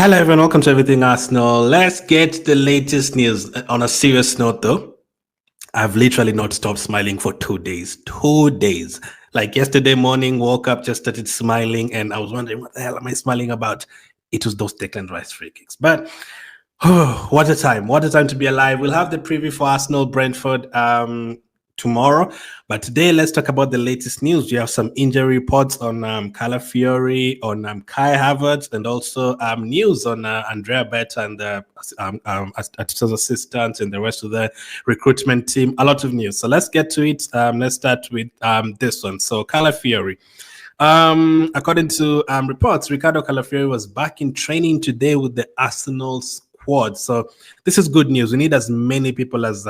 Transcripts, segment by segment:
Hello everyone, welcome to Everything Arsenal. Let's get the latest news. On a serious note though, I've literally not stopped smiling for 2 days. 2 days. Like yesterday morning, woke up, just started smiling, and I was wondering what the hell am I smiling about? It was those Declan Rice free kicks. But what a time. What a time to be alive. We'll have the preview for Arsenal Brentford tomorrow. But today, let's talk about the latest news. We have some injury reports on Calafiori, on Kai Havertz, and also news on Andrea Beta and the Arteta's assistants and the rest of the recruitment team. A lot of news. So let's get to it. Let's start with this one. So Calafiori. According to reports, Ricardo Calafiori was back in training today with the Arsenal squad. So this is good news. We need as many people as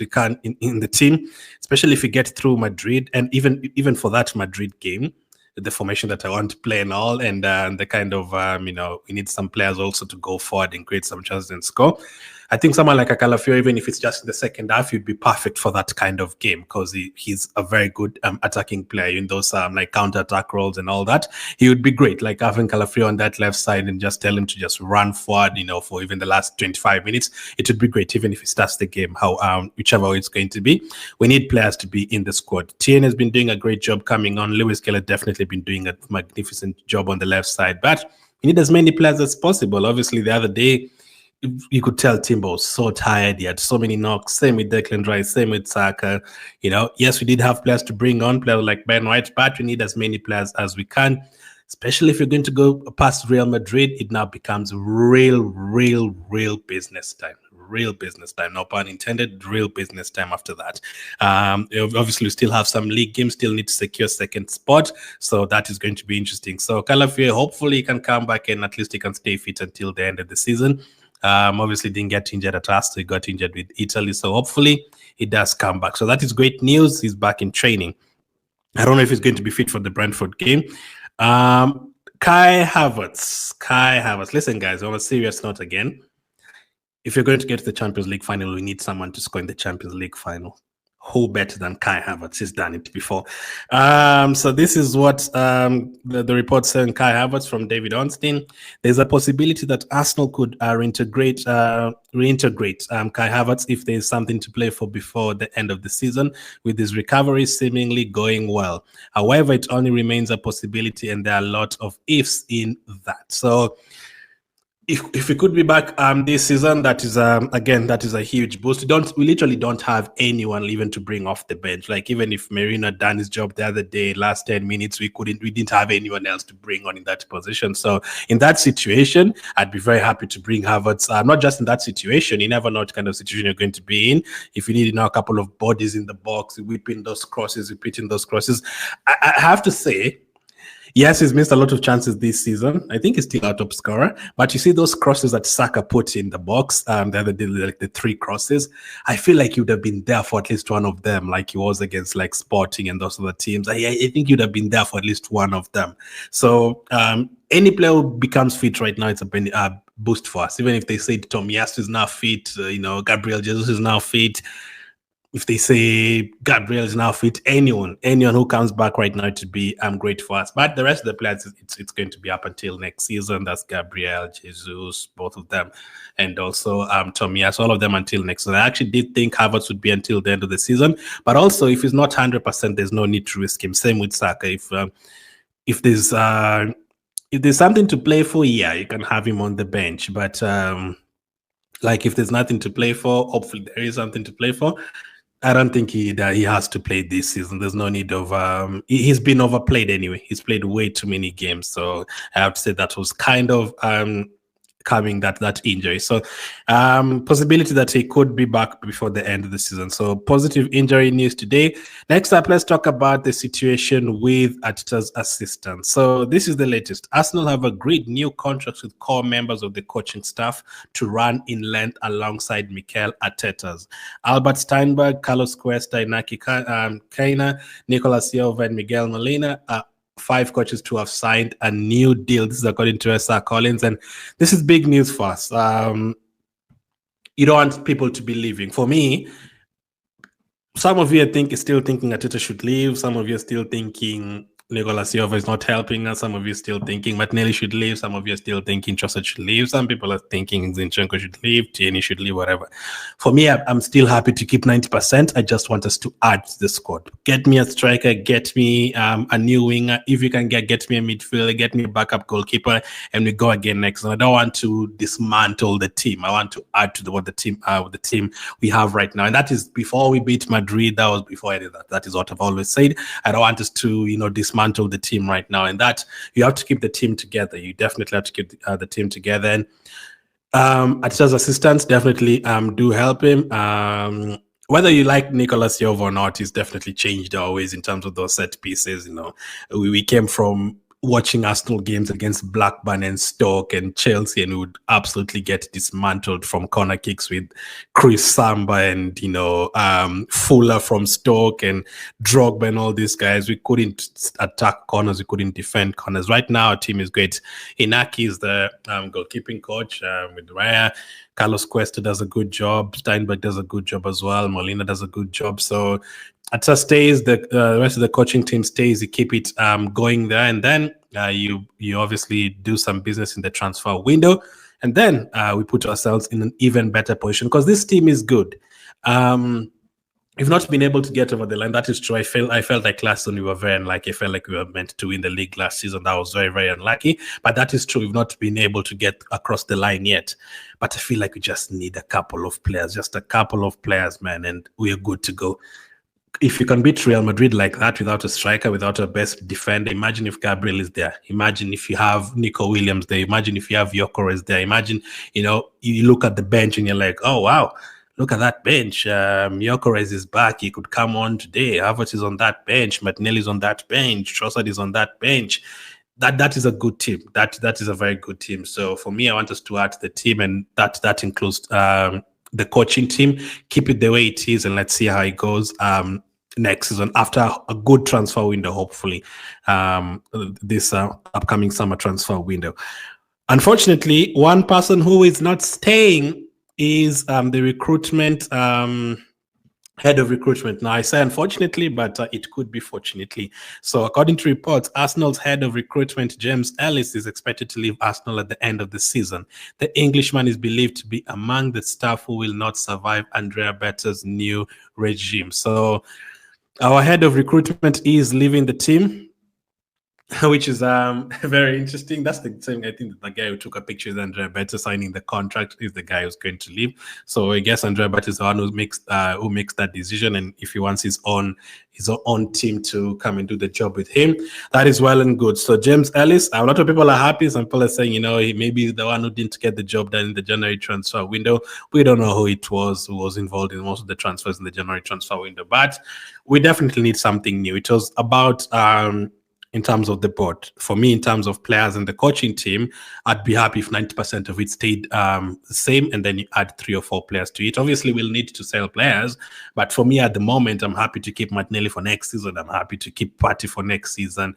we can in the team, especially if we get through Madrid, and even for that Madrid game, the formation that I want to play and all, and the kind of we need some players also to go forward and create some chances and score. I think someone like a Calafiori, even if it's just in the second half, he'd be perfect for that kind of game because he's a very good attacking player in those like counter-attack roles and all that. He would be great, like having Calafiori on that left side and just tell him to just run forward, for even the last 25 minutes. It would be great, even if he starts the game, whichever way it's going to be. We need players to be in the squad. Tien has been doing a great job coming on. Lewis Keller definitely been doing a magnificent job on the left side, but we need as many players as possible. Obviously, the other day, you could tell Timber was so tired. He had so many knocks. Same with Declan Rice. Same with Saka. Yes, we did have players to bring on, players like Ben White, but we need as many players as we can. Especially if you're going to go past Real Madrid, it now becomes real business time. Real business time, no pun intended. Real business time after that. Obviously, we still have some league games. Still need to secure second spot, so that is going to be interesting. So Calafiori, hopefully, he can come back and at least he can stay fit until the end of the season. Obviously didn't get injured at Arsenal. He got injured with Italy, so hopefully he does come back. So that is great news. He's back in training. I don't know if he's going to be fit for the Brentford game. Kai Havertz. Listen, guys, on a serious note again, if you're going to get to the Champions League final, we need someone to score in the Champions League final. Who better than Kai Havertz? He's done it before. So this is what the report saying Kai Havertz from David Ornstein. There's a possibility that Arsenal could reintegrate Kai Havertz if there's something to play for before the end of the season, with his recovery seemingly going well. However, it only remains a possibility, and there are a lot of ifs in that. So if we could be back this season, that is that is a huge boost. We literally don't have anyone even to bring off the bench. Like even if Merino done his job the other day, last 10 minutes, we didn't have anyone else to bring on in that position. So in that situation, I'd be very happy to bring Havertz. Not just in that situation, you never know what kind of situation you're going to be in. If you need a couple of bodies in the box, whipping those crosses, repeating those crosses. I have to say, yes, he's missed a lot of chances this season. I think he's still our top scorer. But you see those crosses that Saka put in the box, the other day, like the 3 crosses, I feel like he would have been there for at least one of them, like he was against like Sporting and those other teams. I think he'd have been there for at least one of them. So any player who becomes fit right now, it's a boost for us. Even if they say Tomiyasu is now fit, Gabriel Jesus is now fit. If they say Gabriel is now fit, anyone who comes back right now to be great for us. But the rest of the players, it's going to be up until next season. That's Gabriel, Jesus, both of them, and also Tomiyasu, all of them until next season. I actually did think Havertz would be until the end of the season, but also if he's not 100%, there's no need to risk him. Same with Saka. If there's something to play for, yeah, you can have him on the bench. But like if there's nothing to play for, hopefully there is something to play for. I don't think he has to play this season. There's no need of he's been overplayed anyway. He's played way too many games, so I have to say that was kind of coming that injury. So possibility that he could be back before the end of the season. So positive injury news today. Next up, let's talk about the situation with Arteta's assistant. So this is the latest. Arsenal have agreed new contracts with core members of the coaching staff to run in length alongside Mikel Arteta's. Albert Steinberg, Carlos Cuesta, Inaki Kaina, Nicolas, Jover, and Miguel Molina are 5 coaches to have signed a new deal. This is according to S.R. Collins, and this is big news for us. You don't want people to be leaving. For me, some of you still thinking Arteta should leave. Some of you are still thinking Nicolas Jover is not helping us. Some of you are still thinking Martinelli should leave. Some of you are still thinking Trossard should leave. Some people are thinking Zinchenko should leave, Tierney should leave, whatever. For me, I'm still happy to keep 90%. I just want us to add to the squad. Get me a striker, get me a new winger. If you can get me a midfielder, get me a backup goalkeeper, and we go again next. And I don't want to dismantle the team. I want to add to the team we have right now. And that is before we beat Madrid. That was before I did that. That is what I've always said. I don't want us to, dismantle the team right now. And that you have to keep the team together. You definitely have to keep the team together. And Arteta's assistants definitely do help him. Whether you like Nicolas Jover or not, he's definitely changed our ways in terms of those set pieces. We came from watching Arsenal games against Blackburn and Stoke and Chelsea, and we would absolutely get dismantled from corner kicks with Chris Samba and Fuller from Stoke and Drogba and all these guys. We couldn't attack corners, we couldn't defend corners. Right now, our team is great. Inaki is the goalkeeping coach with Raya. Carlos Cuesta does a good job. Steinberg does a good job as well. Molina does a good job. So Arteta stays, the rest of the coaching team stays. You keep it going there, and then you obviously do some business in the transfer window, and then we put ourselves in an even better position because this team is good. We've not been able to get over the line. That is true. I felt like last season we were very unlucky. I felt like we were meant to win the league last season. That was very, very unlucky. But that is true. We've not been able to get across the line yet. But I feel like we just need a couple of players, man, and we are good to go. If you can beat Real Madrid like that without a striker, without a best defender, imagine if Gabriel is there. Imagine if you have Nico Williams there. Imagine if you have Gyökeres there. Imagine, you look at the bench and you're like, oh, wow. Look at that bench. Gyökeres is back. He could come on today. Havertz is on that bench. Martinelli is on that bench. Trossard is on that bench. That is a good team. That is a very good team. So for me, I want us to add to the team, and that includes the coaching team. Keep it the way it is, and let's see how it goes next season after a good transfer window, hopefully, this upcoming summer transfer window. Unfortunately, one person who is not staying is the recruitment head of recruitment. Now, I say unfortunately, but it could be fortunately. So according to reports, Arsenal's head of recruitment, James Ellis, is expected to leave Arsenal at the end of the season. The Englishman is believed to be among the staff who will not survive Andrea Berta's new regime. So our head of recruitment is leaving the team, which is very interesting. That's the same. I think the guy who took a picture with Andrea Berta signing the contract is the guy who's going to leave. So I guess Andrea Berta is the one who makes that decision, and if he wants his own team to come and do the job with him, that is well and good. So James Ellis, a lot of people are happy. Some people are saying, he may be the one who didn't get the job done in the January transfer window. We don't know who it was who was involved in most of the transfers in the January transfer window, but we definitely need something new. It was about in terms of the board. For me, in terms of players and the coaching team, I'd be happy if 90% of it stayed the same, and then you add 3 or 4 players to it. Obviously, we'll need to sell players, but for me at the moment, I'm happy to keep Martinelli for next season. I'm happy to keep Partey for next season,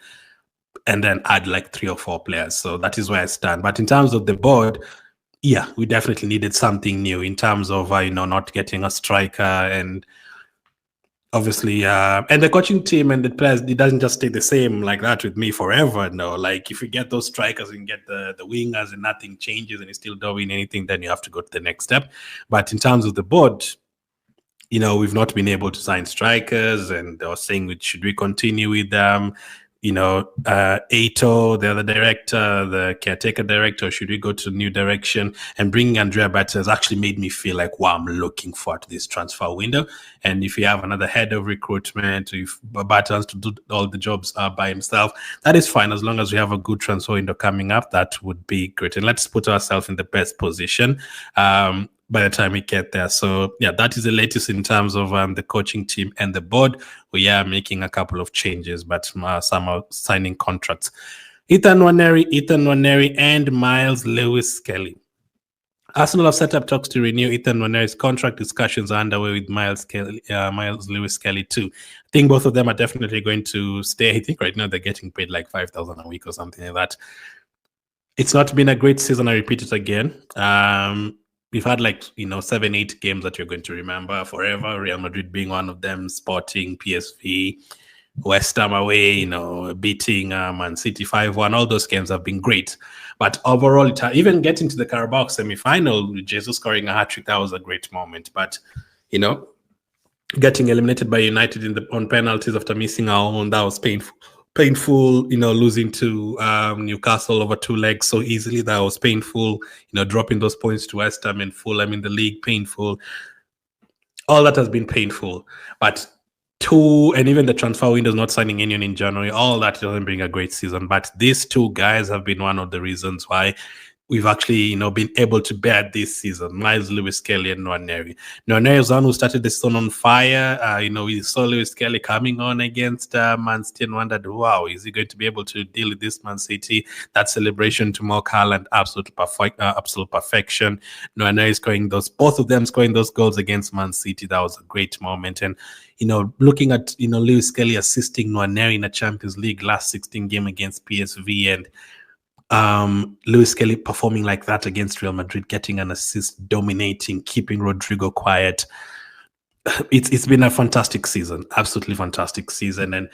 and then add like 3 or 4 players. So that is where I stand. But in terms of the board, yeah, we definitely needed something new in terms of not getting a striker, and obviously, and the coaching team and the players, it doesn't just stay the same like that with me forever. No, like if you get those strikers and get the wingers and nothing changes and you still don't win anything, then you have to go to the next step. But in terms of the board, we've not been able to sign strikers, and they were saying, should we continue with them? Ato, the other director, the caretaker director, should we go to a new direction? And bringing Andrea Berta has actually made me feel like, wow, I'm looking forward to this transfer window. And if you have another head of recruitment, if Berta wants to do all the jobs by himself, that is fine. As long as we have a good transfer window coming up, that would be great. And let's put ourselves in the best position by the time we get there. So yeah, that is the latest in terms of the coaching team and the board. We are making a couple of changes, but some are signing contracts. Ethan Nwaneri and Miles Lewis-Skelly. Arsenal have set up talks to renew Ethan Nwaneri's contract. Discussions are underway with Miles Lewis-Skelly too. I think both of them are definitely going to stay. I think right now they're getting paid like 5,000 a week or something like that. It's not been a great season. I repeat it again. We've had 7-8 games that you're going to remember forever. Real Madrid being one of them, Sporting, PSV, West Ham away, beating Man City 5-1. All those games have been great. But overall, even getting to the Carabao semi-final, Jesus scoring a hat-trick, that was a great moment. But, getting eliminated by United on penalties after missing our own, that was painful. Losing to Newcastle over 2 legs so easily, that was painful. Dropping those points to West Ham and Fulham in the league, painful. All that has been painful. But and even the transfer window not signing anyone in January, all that doesn't bring a great season. But these 2 guys have been one of the reasons why we've actually, been able to bear this season. Miles Lewis Kelly and Nwaneri. Nwaneri is one who started the season on fire. We saw Lewis Kelly coming on against Man City and wondered, wow, is he going to be able to deal with this Man City? That celebration to Mo Haaland, absolute perfection. Nwaneri scoring both of them scoring those goals against Man City. That was a great moment. And looking at Lewis Kelly assisting Nwaneri in a Champions League last 16 game against PSV, and Lewis Kelly performing like that against Real Madrid, getting an assist, dominating, keeping Rodrigo quiet. It's been a fantastic season, absolutely fantastic season, and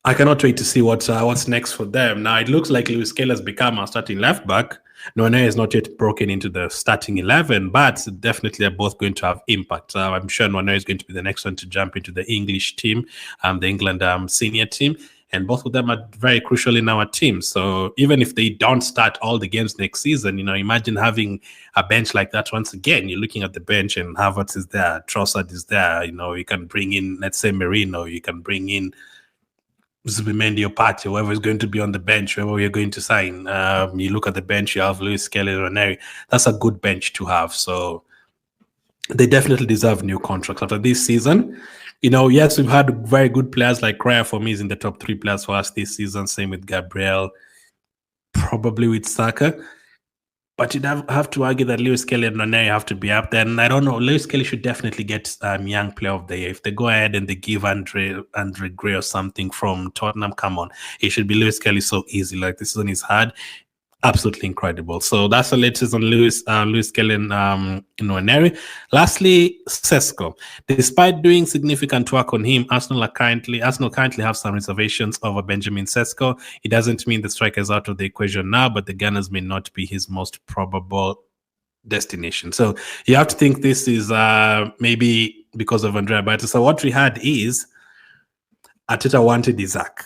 I cannot wait to see what's next for them. Now it looks like Lewis Kelly has become our starting left back. Nwaneri is not yet broken into the starting 11, but definitely they're both going to have impact. I'm sure Nwaneri is going to be the next one to jump into the English team, the England senior team. And both of them are very crucial in our team. So even if they don't start all the games next season, imagine having a bench like that once again. You're looking at the bench and Havertz is there, Trossard is there. You can bring in, let's say, Merino. You can bring in Zubimendi or Partey, whoever is going to be on the bench, whoever you're going to sign. You look at the bench, you have Lewis Kelly, Nwaneri. That's a good bench to have. So they definitely deserve new contracts after this season. Yes, we've had very good players like Raya for me is in the top 3 players for us this season. Same with Gabriel, probably with Saka. But you'd have to argue that Lewis Kelly and Nwaneri have to be up there. And I don't know, Lewis Kelly should definitely get Young Player of the Year. If they go ahead and they give Andre Gray or something from Tottenham, come on. It should be Lewis Kelly so easy. Like this season is hard. Absolutely incredible. So that's the latest on Lewis Kelly and Nwaneri. Lastly, Sesko. Despite doing significant work on him, Arsenal currently have some reservations over Benjamin Sesko. It doesn't mean the striker is out of the equation now, but the Gunners may not be his most probable destination. So you have to think this is maybe because of Andrea Berta. So what we had is Arteta wanted Isaac,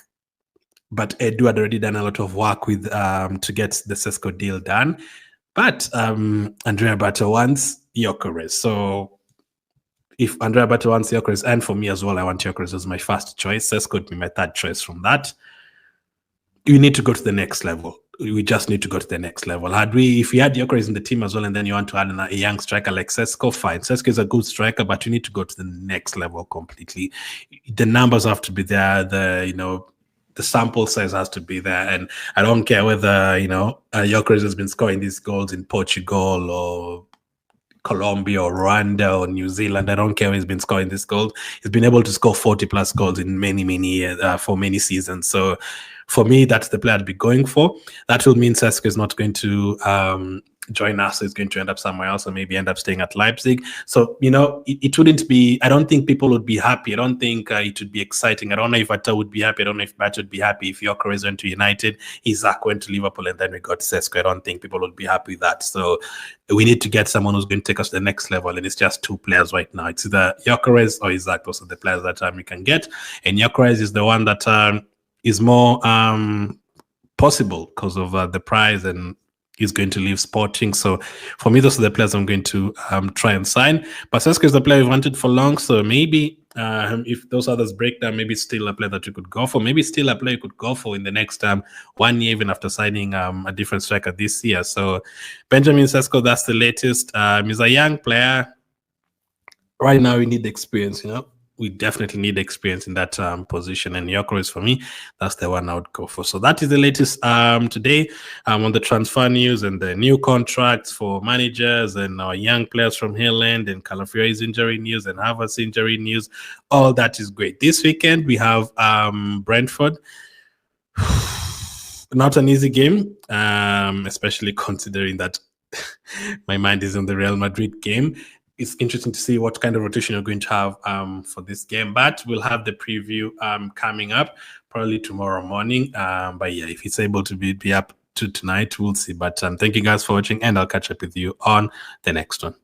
but Edu had already done a lot of work with to get the Sesko deal done. But Andrea Berta wants Gyökeres. So if Andrea Berta wants Gyökeres, and for me as well, I want Gyökeres as my first choice. Sesko would be my third choice from that. You need to go to the next level. We just need to go to the next level. If we had Gyökeres in the team as well, and then you want to add a young striker like Sesko, fine. Sesko is a good striker, but you need to go to the next level completely. The numbers have to be there. The sample size has to be there. And I don't care whether, Gyökeres has been scoring these goals in Portugal or Colombia or Rwanda or New Zealand. I don't care where he's been scoring these goals. He's been able to score 40+ goals in many, many years, for many seasons. So for me, that's the player I'd be going for. That will mean Sesko is not going to join us, so it's going to end up somewhere else, or maybe end up staying at Leipzig. So, it wouldn't be, I don't think people would be happy. I don't think it would be exciting. I don't know if Arteta would be happy. I don't know if Bat would be happy if Gyökeres went to United, Isaac went to Liverpool, and then we got Sesko. I don't think people would be happy with that. So we need to get someone who's going to take us to the next level, and it's just 2 players right now. It's either Gyökeres or Isaac. Those are the players that we can get, and Gyökeres is the one that is more possible because of the price, and he's going to leave Sporting. So for me, those are the players I'm going to try and sign. But Sesko is the player we wanted for long. So maybe if those others break down, maybe it's still a player that you could go for. Maybe still a player you could go for in the next 1 year, even after signing a different striker this year. So Benjamin Sesko, that's the latest. He's a young player. Right now, we need experience, We definitely need experience in that position, and Gyökeres for me, that's the one I would go for. So that is the latest today on the transfer news and the new contracts for managers and our young players from Haaland and Calafiori's injury news and Havertz injury news. All that is great. This weekend we have Brentford. Not an easy game, especially considering that my mind is on the Real Madrid game. it's interesting to see what kind of rotation you're going to have for this game. But we'll have the preview coming up probably tomorrow morning. But yeah, if it's able to be up to tonight, we'll see. But thank you guys for watching, and I'll catch up with you on the next one.